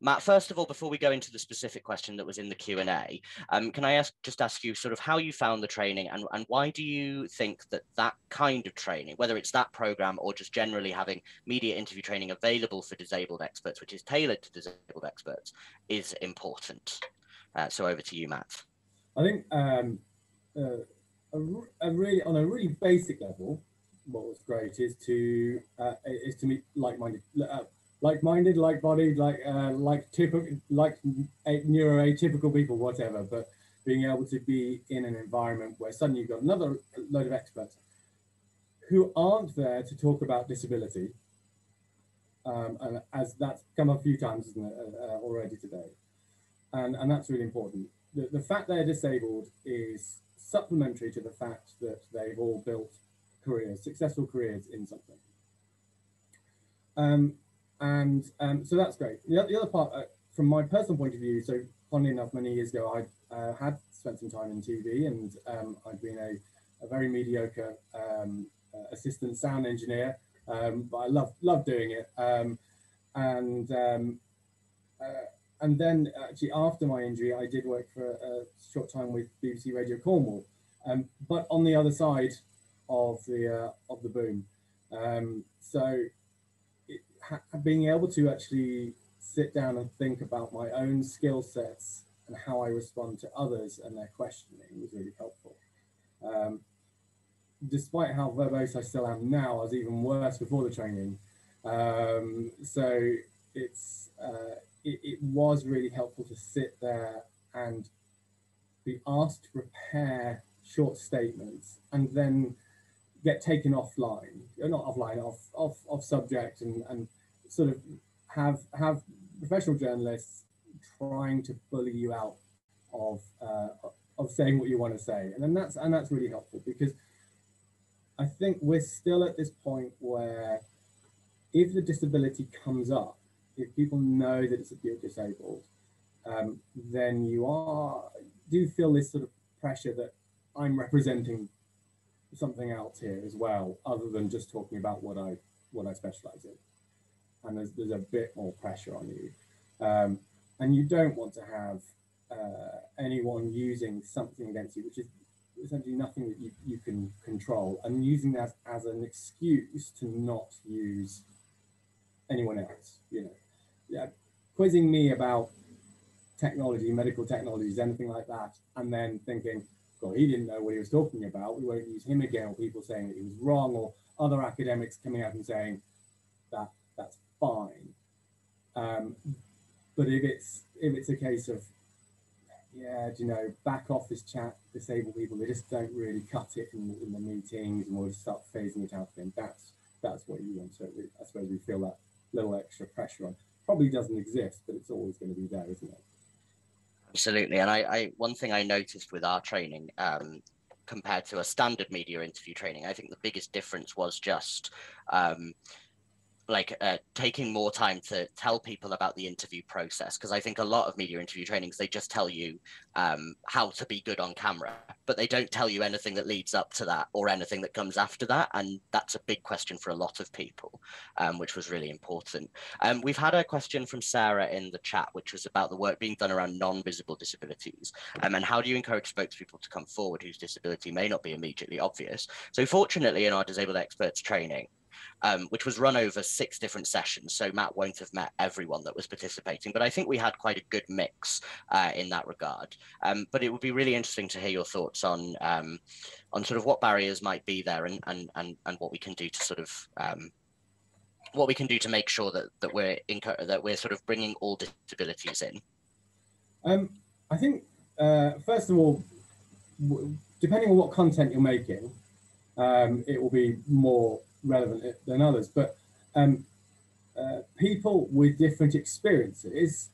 Matt, first of all, before we go into the specific question that was in the Q&A, can I just ask you sort of how you found the training, and why do you think that kind of training, whether it's that program or just generally having media interview training available for disabled experts, which is tailored to disabled experts, is important? So over to you, Matt. I think on a really basic level, what was great is to meet like-minded, like-bodied, neuroatypical people, whatever. But being able to be in an environment where suddenly you've got another load of experts who aren't there to talk about disability, and as that's come up a few times, isn't it, already today, and that's really important. The fact they're disabled is supplementary to the fact that they've all built successful careers in something. So that's great. The other part, from my personal point of view, so funnily enough, many years ago, I had spent some time in TV, and I'd been a very mediocre assistant sound engineer, but I love doing it. And then actually after my injury, I did work for a short time with BBC Radio Cornwall, but on the other side of the boom. So being able to actually sit down and think about my own skill sets and how I respond to others and their questioning was really helpful. Despite how verbose I still am now, I was even worse before the training. So it was really helpful to sit there and be asked to prepare short statements and then get taken offline, not offline, off subject, and sort of have professional journalists trying to bully you out of saying what you want to say, and that's really helpful, because I think we're still at this point where if the disability comes up, if people know that you're disabled, then you do feel this sort of pressure that I'm representing something else here as well, other than just talking about what I specialize in. And there's a bit more pressure on you. And you don't want to have anyone using something against you, which is essentially nothing that you can control, and using that as an excuse to not use anyone else, quizzing me about technology, medical technologies, anything like that, and then thinking, well, he didn't know what he was talking about, we won't use him again, or people saying that he was wrong, or other academics coming out and saying that's fine. But if it's a case of, back office chat, disabled people, they just don't really cut it in the meetings, and we'll just start phasing it out again. That's what you want. So I suppose we feel that little extra pressure on. Probably doesn't exist, but it's always going to be there, isn't it? Absolutely. And I one thing I noticed with our training, compared to a standard media interview training, I think the biggest difference was just taking more time to tell people about the interview process, because I think a lot of media interview trainings, they just tell you how to be good on camera, but they don't tell you anything that leads up to that or anything that comes after that, and that's a big question for a lot of people, which was really important. We've had a question from Sarah in the chat, which was about the work being done around non-visible disabilities, and how do you encourage spokespeople to come forward whose disability may not be immediately obvious? So fortunately, in our disabled experts training, which was run over 6 different sessions, so Matt won't have met everyone that was participating, but I think we had quite a good mix in that regard. But it would be really interesting to hear your thoughts on sort of what barriers might be there, and what we can do to sort of what we can do to make sure that we're sort of bringing all disabilities in. I think first of all, depending on what content you're making, it will be more relevant than others, but people with different experiences,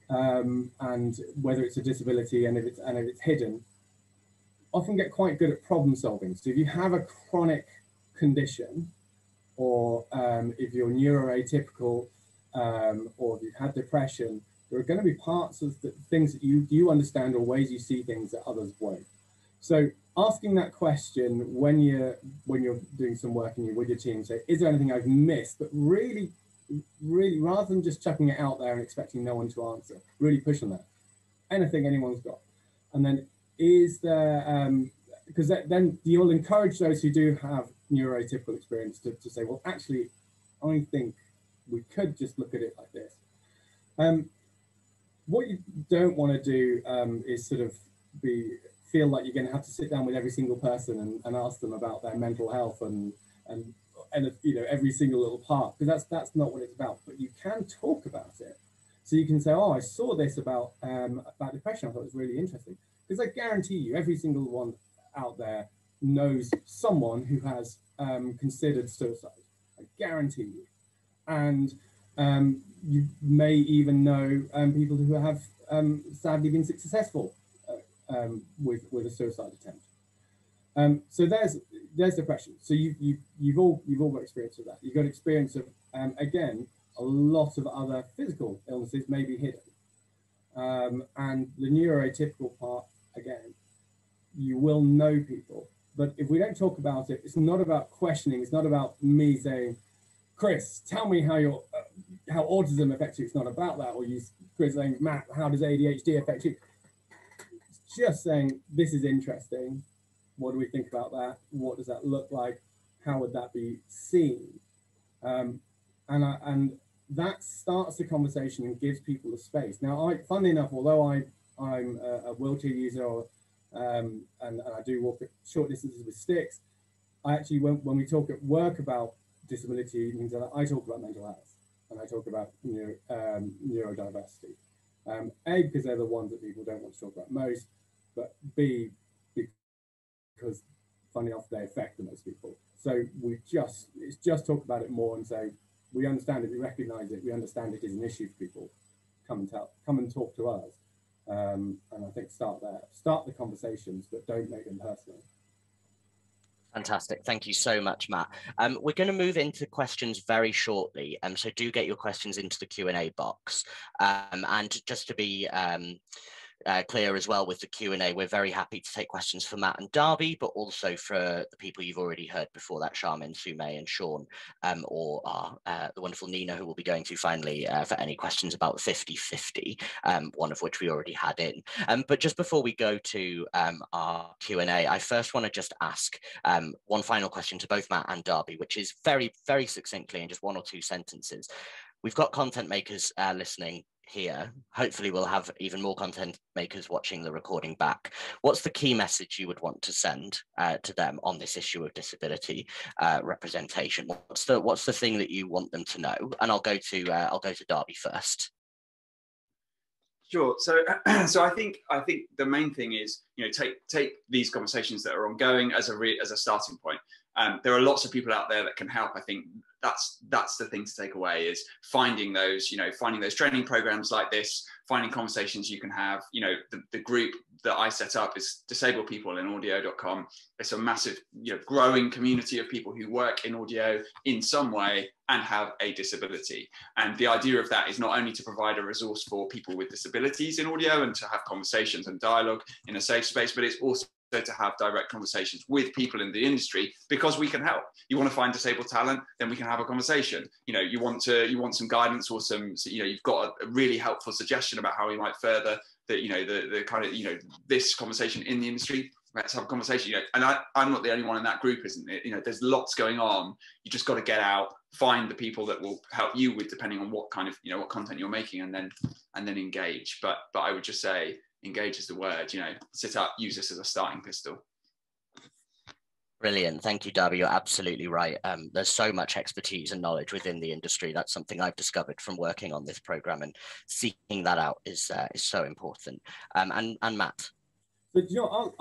and whether it's a disability and if it's hidden, often get quite good at problem solving. So if you have a chronic condition, or if you're neuroatypical, or if you've had depression, there are going to be parts of the things that you understand, or ways you see things that others won't. So asking that question when you're doing some work and you're with your team, say, is there anything I've missed? But really, rather than just chucking it out there and expecting no one to answer, really push on that. Anything anyone's got. And then is there, because then you'll encourage those who do have neurotypical experience to say, well, actually, I think we could just look at it like this. What you don't want to do is sort of feel like you're going to have to sit down with every single person and ask them about their mental health and every single little part, because that's not what it's about. But you can talk about it, so you can say, oh, I saw this about depression, I thought it was really interesting, because I guarantee you every single one out there knows someone who has considered suicide. I guarantee you. And you may even know people who have sadly been successful with a suicide attempt. So there's depression. So you've all got experience of that. You've got experience of again, a lot of other physical illnesses may be hidden, and the neuroatypical part, again, you will know people But if we don't talk about it, it's not about questioning. It's not about me saying, Chris, tell me how how autism affects you. It's not about that. Or you, Chris, saying, Matt, how does ADHD affect you? It's just saying, this is interesting. What do we think about that? What does that look like? How would that be seen? And that starts the conversation and gives people the space. Now, funnily enough, although I'm a wheelchair user and I do walk at short distances with sticks, I actually, when we talk at work about disability, things like that, I talk about mental health and I talk about neurodiversity. A, because they're the ones that people don't want to talk about most, but B, because funny enough, they affect the most people. So it's just talk about it more and say, we understand it, we recognize it, we understand it is an issue for people. Come and talk to us. And I think start there. Start the conversations, but don't make them personal. Fantastic. Thank you so much, Matt. We're going to move into questions very shortly. So do get your questions into the Q&A box. And just to be clear as well with the Q&A, we're very happy to take questions for Matt and Darby, but also for the people you've already heard before that, Charmin, Sume and Sean, or the wonderful Nina, who will be going to finally for any questions about 50/50, one of which we already had in. But just before we go to our Q&A, I first want to just ask one final question to both Matt and Darby, which is very, very succinctly in just 1 or 2 sentences. We've got content makers listening here. Hopefully we'll have even more content makers watching the recording back. What's the key message you would want to send to them on this issue of disability representation? What's the thing that you want them to know? And I'll go to Darby first. Sure. So I think the main thing is, take these conversations that are ongoing as a starting point. There are lots of people out there that can help. I think that's the thing to take away, is finding those training programs like this, finding conversations you can have. The group that I set up is Disabled People in Audio.com. It's a massive, growing community of people who work in audio in some way and have a disability. And the idea of that is not only to provide a resource for people with disabilities in audio and to have conversations and dialogue in a safe space, but it's also to have direct conversations with people in the industry, because we can help. You want to find disabled talent, then we can have a conversation. You want some guidance or you've got a really helpful suggestion about how we might further the kind of this conversation in the industry. Let's have a conversation. And I'm not the only one in that group, isn't it? There's lots going on. You just got to get out, find the people that will help you with, depending on what kind of what content you're making, and then engage. But I would just say, engage is the word. Sit up, use this as a starting pistol. Brilliant. Thank you, Darby. You're absolutely right. There's so much expertise and knowledge within the industry. That's something I've discovered from working on this program, and seeking that out is so important. And Matt. But I'll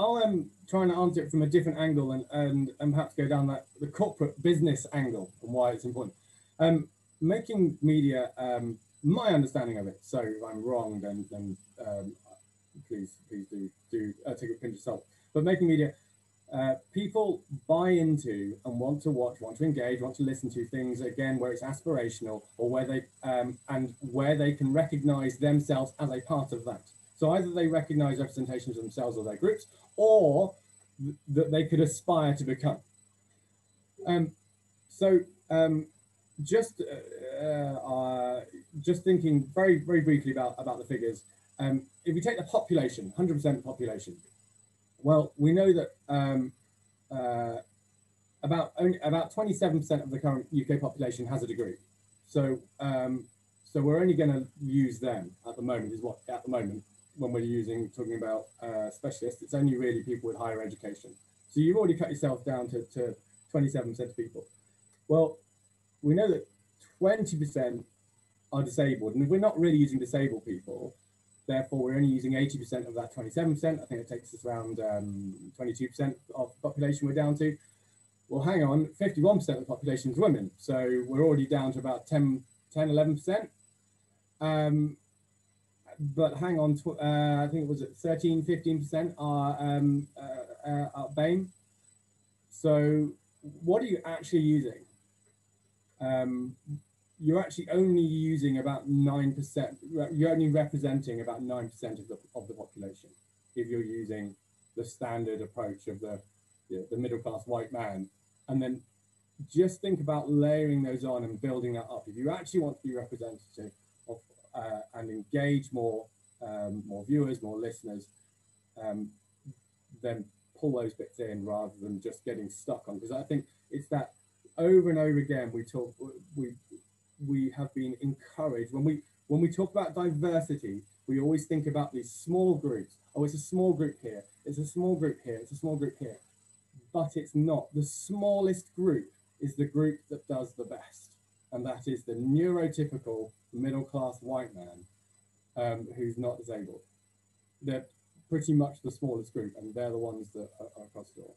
try and answer it from a different angle and perhaps go down the corporate business angle and why it's important. Making media, my understanding of it, so if I'm wrong, then please do take a pinch of salt. But making media, people buy into and want to watch, want to engage, want to listen to things, again, where it's aspirational, or where they can recognize themselves as a part of that. So either they recognize representations of themselves or their groups, or that they could aspire to become. Just thinking very, very briefly about the figures. If we take the population, 100% population, well, we know that about 27% of the current UK population has a degree. So we're only going to use them at the moment. When we're talking about specialists, it's only really people with higher education. So you've already cut yourself down to 27% of people. Well, we know that 20% are disabled, and if we're not really using disabled people, therefore we're only using 80% of that 27%. I think it takes us around 22% of the population we're down to. Well, hang on, 51% of the population is women. So we're already down to about 11%. But hang on, I think it was at 13, 15% are BAME. So what are you actually using? You're actually only using about 9%. You're only representing about 9% of the population if you're using the standard approach of the the middle class white man, and then just think about layering those on and building that up. If you actually want to be representative of and engage more viewers, more listeners, then pull those bits in rather than just getting stuck on. Because I think it's that over and over again we have been encouraged when we talk about diversity, we always think about these small groups. Oh, it's a small group here, it's a small group here, it's a small group here. But it's not. The smallest group is the group that does the best. And that is the neurotypical middle-class white man who's not disabled. They're pretty much the smallest group, and they're the ones that are across the door.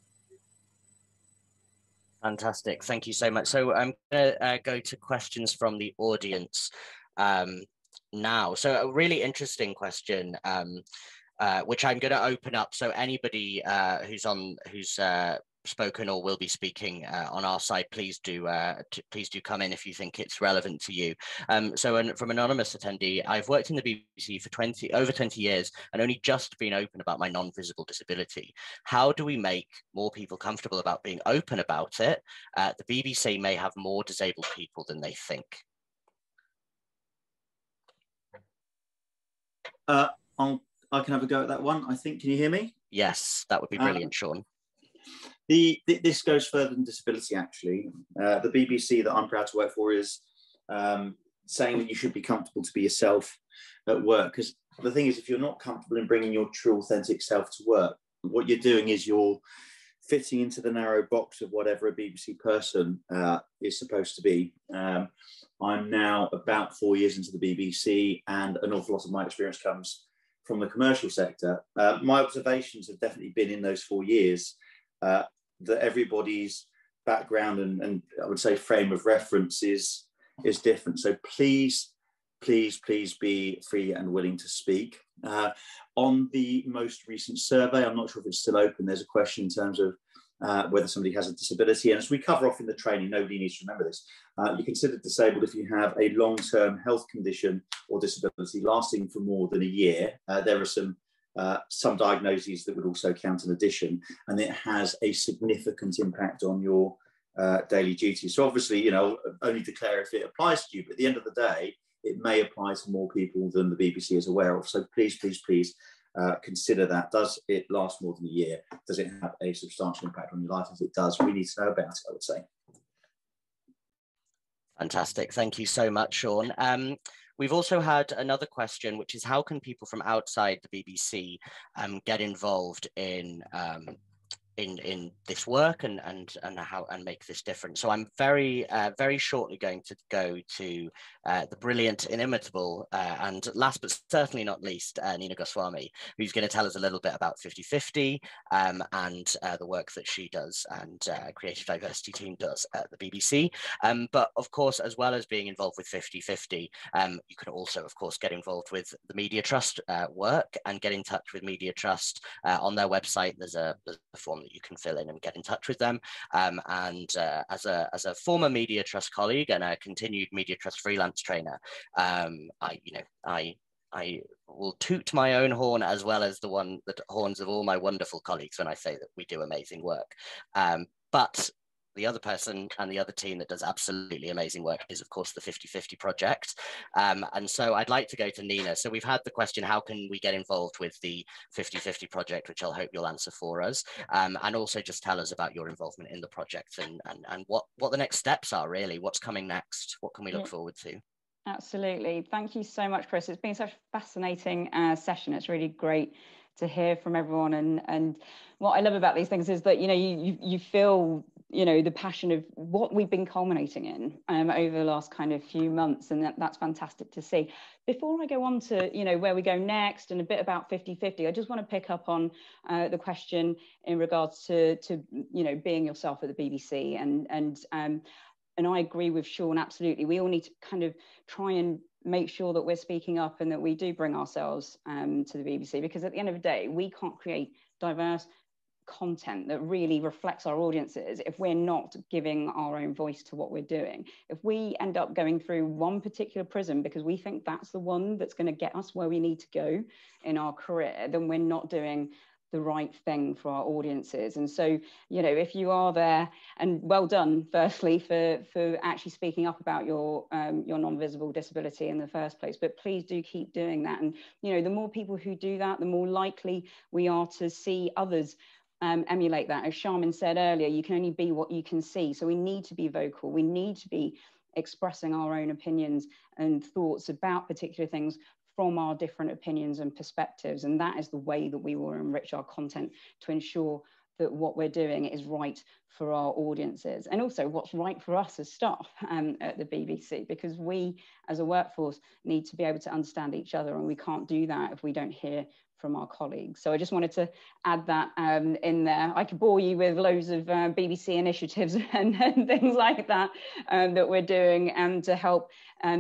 Fantastic. Thank you so much. So I'm going to go to questions from the audience now. So a really interesting question, which I'm going to open up. So anybody who's spoken or will be speaking on our side, please do come in if you think it's relevant to you. From anonymous attendee, I've worked in the BBC for over 20 years and only just been open about my non-visible disability. How do we make more people comfortable about being open about it? The BBC may have more disabled people than they think. I can have a go at that one, I think. Can you hear me? Yes, that would be brilliant, Sean. This goes further than disability, actually. The BBC that I'm proud to work for is saying that you should be comfortable to be yourself at work. Because the thing is, if you're not comfortable in bringing your true, authentic self to work, what you're doing is you're fitting into the narrow box of whatever a BBC person is supposed to be. I'm now about 4 years into the BBC, and an awful lot of my experience comes from the commercial sector. My observations have definitely been in those 4 years that everybody's background and I would say frame of reference is different. So please be free and willing to speak. On the most recent survey, I'm not sure if it's still open, there's a question in terms of whether somebody has a disability. And as we cover off in the training, nobody needs to remember this. You're considered disabled if you have a long-term health condition or disability lasting for more than a year. There are some diagnoses that would also count in addition, and it has a significant impact on your daily duties. So obviously, only declare if it applies to you, but at the end of the day, it may apply to more people than the BBC is aware of. So please consider that. Does it last more than a year? Does it have a substantial impact on your life? If it does, we need to know about it, I would say. Fantastic. Thank you so much, Sean. We've also had another question, which is how can people from outside the BBC get involved in this work and make this different? So I'm very shortly going to go to the brilliant, inimitable, and last but certainly not least, Nina Goswami, who's going to tell us a little bit about 50/50 and the work that she does and Creative Diversity team does at the BBC. But of course, as well as being involved with 50/50, you can also, of course, get involved with the Media Trust work and get in touch with Media Trust on their website. There's a form that you can fill in and get in touch with them. As a former Media Trust colleague and a continued Media Trust freelance trainer, I will toot my own horn as well as the horns of all my wonderful colleagues when I say that we do amazing work. But the other person and the other team that does absolutely amazing work is, of course, the 50/50 project. And so I'd like to go to Nina. So we've had the question, how can we get involved with the 50/50 project, which I'll hope you'll answer for us. And also just tell us about your involvement in the project and what the next steps are, really. What's coming next? What can we look forward to? Absolutely. Thank you so much, Chris. It's been such a fascinating session. It's really great to hear from everyone. And what I love about these things is that, you feel, the passion of what we've been culminating in over the last kind of few months. And that's fantastic to see. Before I go on to, where we go next and a bit about 50/50, I just want to pick up on the question in regards to being yourself at the BBC. And I agree with Sean, absolutely. We all need to kind of try and make sure that we're speaking up and that we do bring ourselves to the BBC, because at the end of the day, we can't create diverse content that really reflects our audiences if we're not giving our own voice to what we're doing. If we end up going through one particular prism because we think that's the one that's going to get us where we need to go in our career, then we're not doing the right thing for our audiences. And so, you know, if you are there, and well done, firstly, for actually speaking up about your non-visible disability in the first place, but please do keep doing that. And, you know, the more people who do that, the more likely we are to see others emulate that. As Charmin said earlier, you can only be what you can see. So we need to be vocal. We need to be expressing our own opinions and thoughts about particular things from our different opinions and perspectives. And that is the way that we will enrich our content to ensure that what we're doing is right for our audiences, and also what's right for us as staff at the BBC, because we as a workforce need to be able to understand each other, and we can't do that if we don't hear from our colleagues. So I just wanted to add that in there. I could bore you with loads of BBC initiatives and things like that that we're doing to help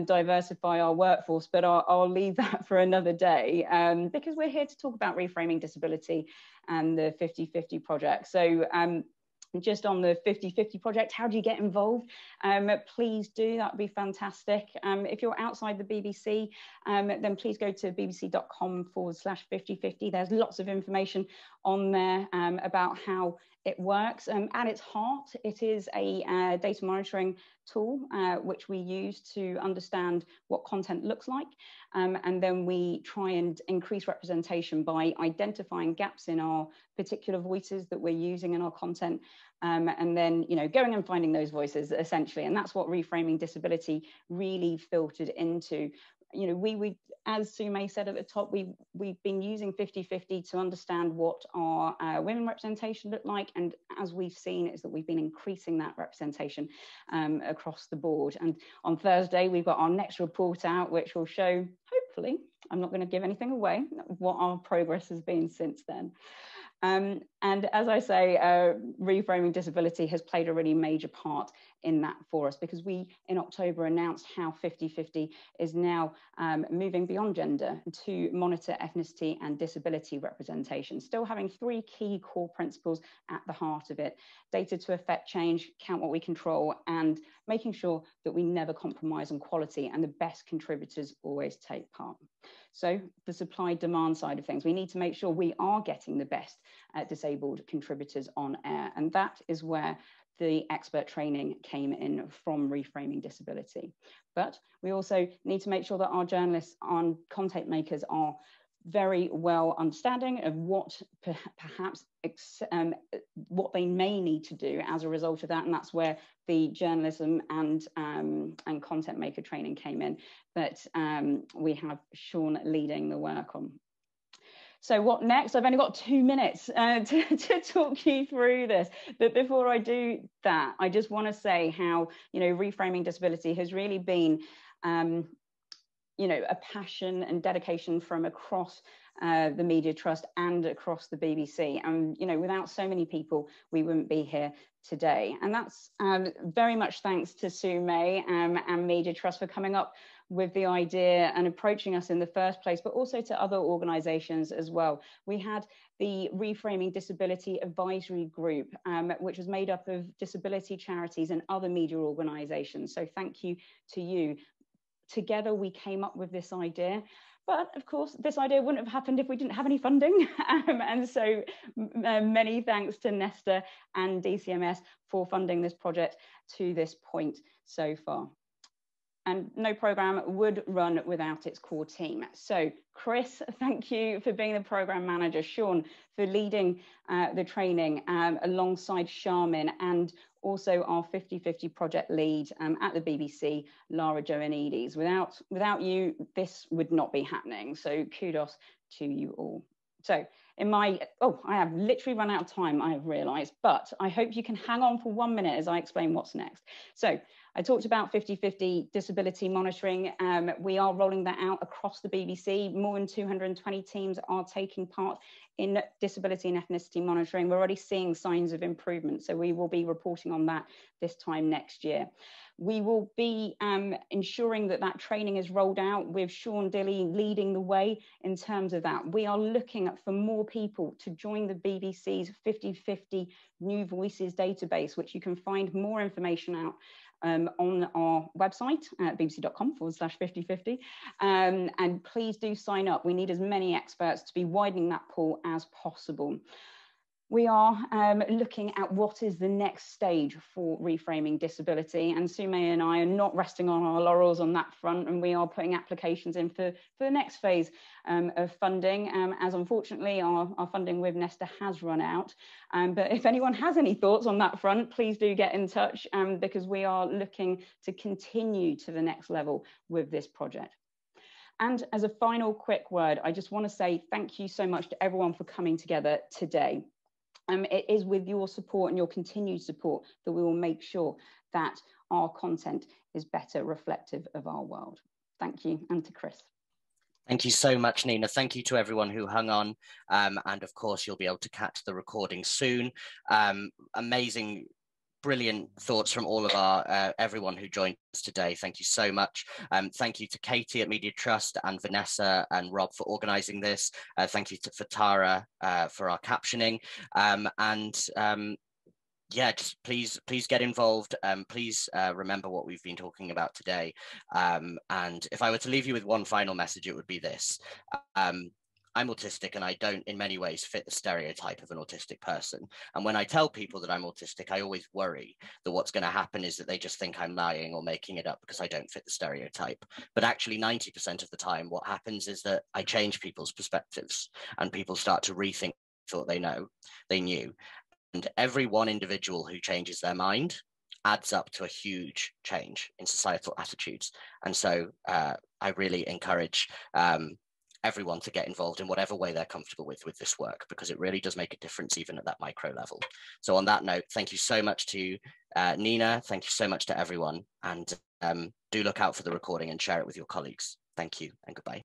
diversify our workforce, but I'll leave that for another day because we're here to talk about reframing disability and the 50/50 project. So just on the 50/50 project, how do you get involved? Please do, that would be fantastic. If you're outside the BBC, then please go to bbc.com/50/50. There's lots of information on there about how it works. At its heart, it is a data monitoring tool, which we use to understand what content looks like. And then we try and increase representation by identifying gaps in our particular voices that we're using in our content. And then, you know, going and finding those voices essentially. And that's what Reframing Disability really filtered into. You know, we as Sumay said at the top, we've been using 50/50 to understand what our women representation looked like, and as we've seen is that we've been increasing that representation across the board. And on Thursday we've got our next report out, which will show, hopefully, I'm not going to give anything away, what our progress has been since then. And as I say, Reframing Disability has played a really major part in that for us, because we in October announced how 50/50 is now moving beyond gender to monitor ethnicity and disability representation, still having 3 key core principles at the heart of it: data to affect change, count what we control, and making sure that we never compromise on quality and the best contributors always take part. So the supply demand side of things, we need to make sure we are getting the best disabled contributors on air. And that is where the expert training came in from Reframing Disability. But we also need to make sure that our journalists and content makers are very well understanding of what perhaps what they may need to do as a result of that, and that's where the journalism and content maker training came in, that we have Sean leading the work on. So what next? I've only got 2 minutes to talk you through this. But before I do that, I just want to say how, you know, Reframing Disability has really been, you know, a passion and dedication from across the Media Trust and across the BBC. And, you know, without so many people, we wouldn't be here today. And that's very much thanks to Sumay and Media Trust for coming up with the idea and approaching us in the first place, but also to other organisations as well. We had the Reframing Disability Advisory Group, which was made up of disability charities and other media organisations. So thank you to you. Together we came up with this idea. But of course, this idea wouldn't have happened if we didn't have any funding. And so many thanks to Nesta and DCMS for funding this project to this point so far. And no programme would run without its core team. So Chris, thank you for being the programme manager. Sean, for leading the training alongside Charmin, and also our 50/50 project lead at the BBC, Lara Joanides. Without you, this would not be happening. So kudos to you all. So I have literally run out of time, I have realised, but I hope you can hang on for 1 minute as I explain what's next. So I talked about 50/50 disability monitoring. We are rolling that out across the BBC. More than 220 teams are taking part in disability and ethnicity monitoring. We're already seeing signs of improvement, so we will be reporting on that this time next year. We will be ensuring that that training is rolled out with Sean Dilley leading the way in terms of that. We are looking for more people to join the BBC's 50/50 New Voices database, which you can find more information out on our website at bbc.com/5050. And please do sign up. We need as many experts to be widening that pool as possible. We are looking at what is the next stage for reframing disability, and Sume and I are not resting on our laurels on that front, and we are putting applications in for the next phase of funding, as unfortunately our funding with Nesta has run out. But if anyone has any thoughts on that front, please do get in touch, because we are looking to continue to the next level with this project. And as a final quick word, I just want to say thank you so much to everyone for coming together today. It is with your support and your continued support that we will make sure that our content is better reflective of our world. Thank you, and to Chris. Thank you so much, Nina. Thank you to everyone who hung on. And of course, you'll be able to catch the recording soon. Amazing, brilliant thoughts from all of our everyone who joined us today. Thank you so much. Thank you to Katie at Media Trust and Vanessa and Rob for organising this. Thank you for Tara for our captioning. Yeah, just please get involved. Please remember what we've been talking about today. And if I were to leave you with one final message, it would be this. I'm autistic and I don't in many ways fit the stereotype of an autistic person. And when I tell people that I'm autistic, I always worry that what's going to happen is that they just think I'm lying or making it up because I don't fit the stereotype. But actually 90% of the time, what happens is that I change people's perspectives and people start to rethink what they knew. And every one individual who changes their mind adds up to a huge change in societal attitudes. And so I really encourage everyone to get involved in whatever way they're comfortable with this work, because it really does make a difference even at that micro level. So on that note, thank you so much to Nina. Thank you so much to everyone. And do look out for the recording and share it with your colleagues. Thank you and goodbye.